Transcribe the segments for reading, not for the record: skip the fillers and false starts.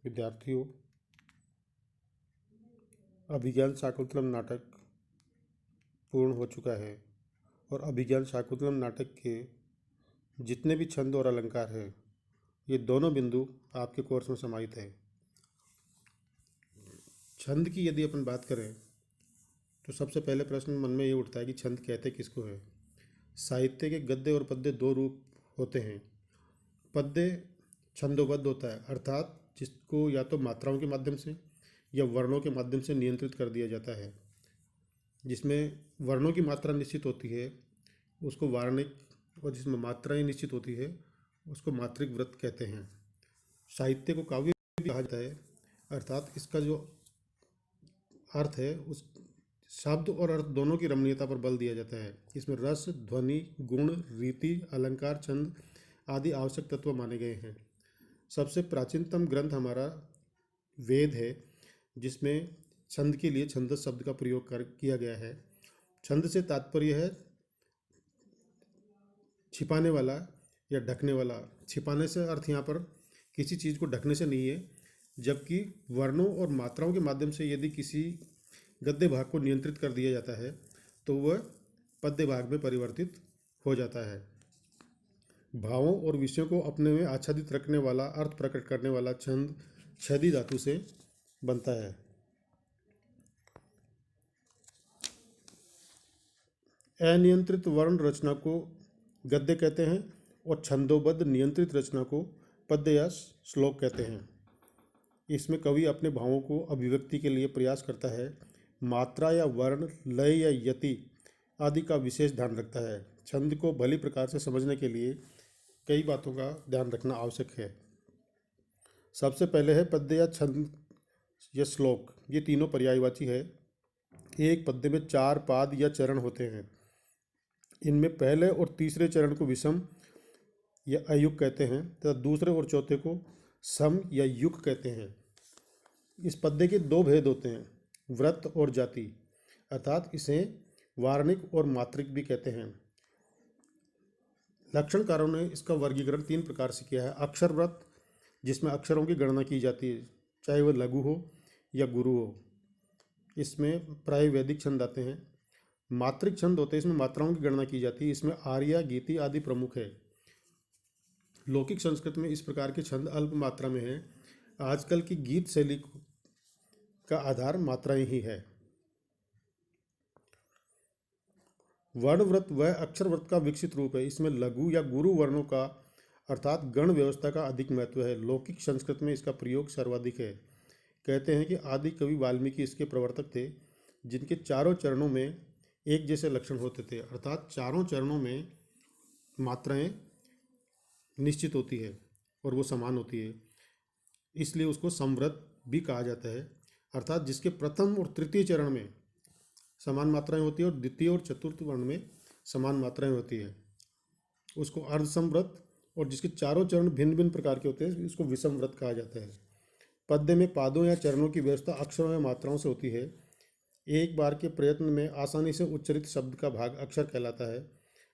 विद्यार्थियों, अभिज्ञान शाकुंतलम नाटक पूर्ण हो चुका है और अभिज्ञान शाकुंतलम नाटक के जितने भी छंद और अलंकार हैं, ये दोनों बिंदु आपके कोर्स में समाहित है। छंद की यदि अपन बात करें तो सबसे पहले प्रश्न मन में ये उठता है कि छंद कहते किसको है। साहित्य के गद्य और पद्य दो रूप होते हैं। पद्य छंदोबद्ध होता है, अर्थात जिसको या तो मात्राओं के माध्यम से या वर्णों के माध्यम से नियंत्रित कर दिया जाता है। जिसमें वर्णों की मात्रा निश्चित होती है उसको वार्णिक, और जिसमें मात्राएं निश्चित होती है उसको मात्रिक व्रत कहते हैं। साहित्य को काव्य भी कहा जाता है, अर्थात इसका जो अर्थ है उस शब्द और अर्थ दोनों की रमणीयता पर बल दिया जाता है। इसमें रस, ध्वनि, गुण, रीति, अलंकार, छंद आदि आवश्यक तत्व माने गए हैं। सबसे प्राचीनतम ग्रंथ हमारा वेद है, जिसमें छंद के लिए छंदस शब्द का प्रयोग किया गया है। छंद से तात्पर्य है छिपाने वाला या ढकने वाला। छिपाने से अर्थ यहाँ पर किसी चीज़ को ढकने से नहीं है, जबकि वर्णों और मात्राओं के माध्यम से यदि किसी गद्य भाग को नियंत्रित कर दिया जाता है तो वह पद्य भाग में परिवर्तित हो जाता है। भावों और विषयों को अपने में आच्छादित रखने वाला, अर्थ प्रकट करने वाला छंद छदी धातु से बनता है। अनियंत्रित वर्ण रचना को गद्य कहते हैं और छंदोबद्ध नियंत्रित रचना को पद्य या श्लोक कहते हैं। इसमें कवि अपने भावों को अभिव्यक्ति के लिए प्रयास करता है। मात्रा या वर्ण, लय या यति आदि का विशेष ध्यान रखता है। छंद को भली प्रकार से समझने के लिए कई बातों का ध्यान रखना आवश्यक है। सबसे पहले है पद्य या छंद या श्लोक। ये तीनों पर्यायवाची है। एक पद्य में 4 पाद या चरण होते हैं। इनमें पहले और तीसरे चरण को विषम या अयुग कहते हैं तथा दूसरे और चौथे को सम या युग कहते हैं। इस पद्य के 2 भेद होते हैं, व्रत और जाति, अर्थात इसे वार्णिक और मात्रिक भी कहते हैं। लक्षणकारों ने इसका वर्गीकरण 3 प्रकार से किया है। अक्षर व्रत, जिसमें अक्षरों की गणना की जाती है, चाहे वह लघु हो या गुरु हो। इसमें प्राय वैदिक छंद आते हैं। मात्रिक छंद होते हैं, इसमें मात्राओं की गणना की जाती है। इसमें आर्या, गीति आदि प्रमुख है। लौकिक संस्कृत में इस प्रकार के छंद अल्प मात्रा में हैं। आजकल की गीत शैली का आधार मात्राएं ही है। वर्ण व्रत वह अक्षर व्रत का विकसित रूप है। इसमें लघु या गुरु वर्णों का अर्थात गण व्यवस्था का अधिक महत्व है। लौकिक संस्कृत में इसका प्रयोग सर्वाधिक है। कहते हैं कि आदि कवि वाल्मीकि इसके प्रवर्तक थे, जिनके चारों चरणों में एक जैसे लक्षण होते थे, अर्थात चारों चरणों में मात्राएं निश्चित होती है और वो समान होती है, इसलिए उसको समव्रत भी कहा जाता है। अर्थात जिसके प्रथम और तृतीय चरण में समान मात्राएं होती है और द्वितीय और चतुर्थ वर्ण में समान मात्राएं होती है, उसको अर्धसमव्रत, और जिसके चारों चरण भिन्न भिन्न प्रकार के होते हैं उसको विषम व्रत कहा जाता है। पद्य में पादों या चरणों की व्यवस्था अक्षरों या मात्राओं से होती है। एक बार के प्रयत्न में आसानी से उच्चरित शब्द का भाग अक्षर कहलाता है,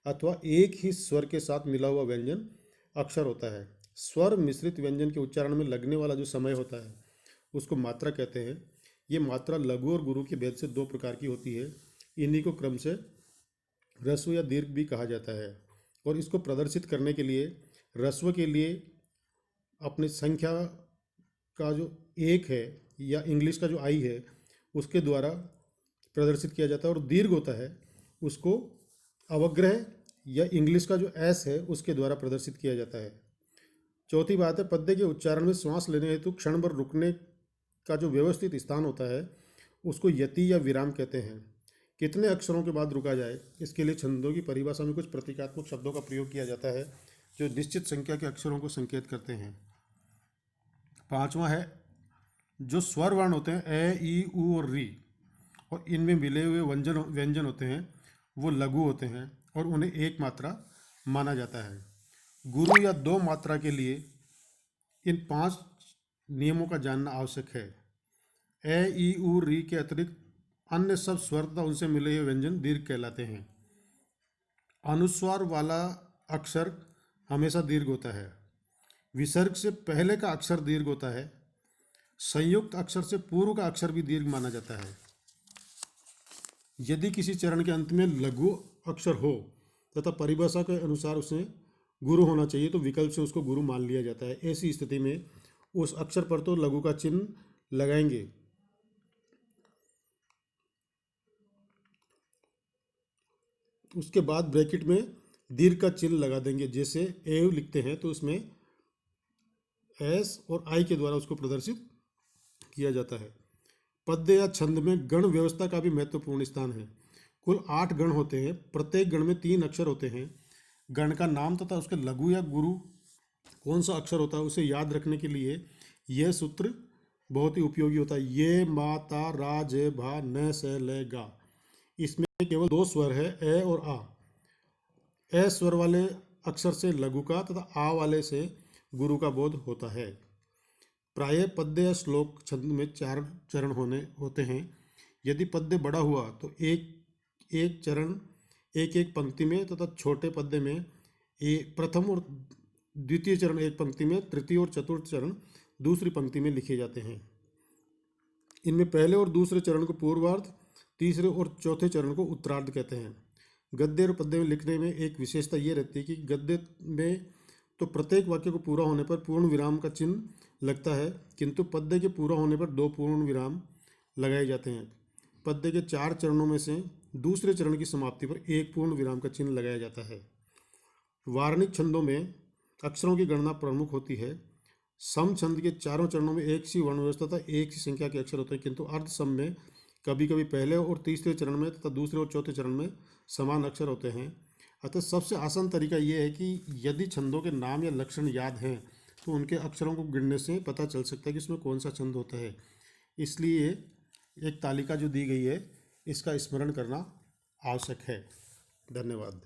अथवा एक ही स्वर के साथ मिला हुआ व्यंजन अक्षर होता है। स्वर मिश्रित व्यंजन के उच्चारण में लगने वाला जो समय होता है उसको मात्रा कहते हैं। ये मात्रा लघु और गुरु के भेद से 2 प्रकार की होती है। इन्हीं को क्रम से ह्रस्व या दीर्घ भी कहा जाता है। और इसको प्रदर्शित करने के लिए ह्रस्व के लिए अपने संख्या का जो 1 है या इंग्लिश का जो आई है उसके द्वारा प्रदर्शित किया जाता है, और दीर्घ होता है उसको अवग्रह या इंग्लिश का जो एस है उसके द्वारा प्रदर्शित किया जाता है। चौथी बात है, पद्य के उच्चारण में श्वास लेने हेतु क्षण भर रुकने का जो व्यवस्थित स्थान होता है उसको यति या विराम कहते हैं। कितने अक्षरों के बाद रुका जाए, इसके लिए छंदों की परिभाषा में कुछ प्रतीकात्मक शब्दों का प्रयोग किया जाता है जो निश्चित संख्या के अक्षरों को संकेत करते हैं। 5वां है, जो स्वर वर्ण होते हैं ए, ई, उ और री, और इनमें मिले हुए व्यंजन होते हैं वो लघु होते हैं और उन्हें एक मात्रा माना जाता है। गुरु या 2 मात्रा के लिए इन 5 नियमों का जानना आवश्यक है। ए, ई, उ, री के अतिरिक्त अन्य सब स्वर तथा उनसे मिले हुए व्यंजन दीर्घ कहलाते हैं। अनुस्वार वाला अक्षर हमेशा दीर्घ होता है। विसर्ग से पहले का अक्षर दीर्घ होता है संयुक्त अक्षर से पूर्व का अक्षर भी दीर्घ माना जाता है। यदि किसी चरण के अंत में लघु अक्षर हो तथा परिभाषा के अनुसार उसे गुरु होना चाहिए तो विकल्प से उसको गुरु मान लिया जाता है। ऐसी स्थिति में उस अक्षर पर तो लघु का चिन्ह लगाएंगे। उसके बाद ब्रैकेट में दीर्घ का चिन्ह लगा देंगे। जैसे एव लिखते हैं तो उसमें एस और आई के द्वारा उसको प्रदर्शित किया जाता है। पद्य या छंद में गण व्यवस्था का भी महत्वपूर्ण स्थान है। कुल 8 गण होते हैं। प्रत्येक गण में 3 अक्षर होते हैं। गण का नाम तथा उसके लघु या गुरु कौन सा अक्षर होता है उसे याद रखने के लिए यह सूत्र बहुत ही उपयोगी होता है। ये मा ता रा जे भा न स ल गा। इसमें केवल 2 स्वर है, ए और आ। ए स्वर वाले अक्षर से लघु का तथा आ वाले से गुरु का बोध होता है। प्रायः पद्य या श्लोक छंद में 4 चरण होते हैं। यदि पद्य बड़ा हुआ तो एक चरण एक पंक्ति में तथा छोटे पद्य में प्रथम और द्वितीय चरण एक पंक्ति में, तृतीय और चतुर्थ चरण दूसरी पंक्ति में लिखे जाते हैं। इनमें पहले और दूसरे चरण को पूर्वार्ध, तीसरे और चौथे चरण को उत्तरार्ध कहते हैं। गद्य और पद्य में लिखने में एक विशेषता ये रहती है कि गद्य में तो प्रत्येक वाक्य को पूरा होने पर पूर्ण विराम का चिन्ह लगता है, किंतु पद्य के पूरा होने पर 2 पूर्ण विराम लगाए जाते हैं। पद्य के 4 चरणों में से दूसरे चरण की समाप्ति पर 1 पूर्ण विराम का चिन्ह लगाया जाता है। वार्णिक छंदों में अक्षरों की गणना प्रमुख होती है। सम छंद के 4 चरणों में एक सी वर्ण व्यवस्था तथा एक सी संख्या के अक्षर होते हैं, किंतु अर्ध सम में कभी कभी पहले और तीसरे चरण में तथा दूसरे और चौथे चरण में समान अक्षर होते हैं। अतः सबसे आसान तरीका यह है कि यदि छंदों के नाम या लक्षण याद हैं तो उनके अक्षरों को गिनने से पता चल सकता है कि इसमें कौन सा छंद होता है। इसलिए एक तालिका जो दी गई है इसका स्मरण करना आवश्यक है। धन्यवाद।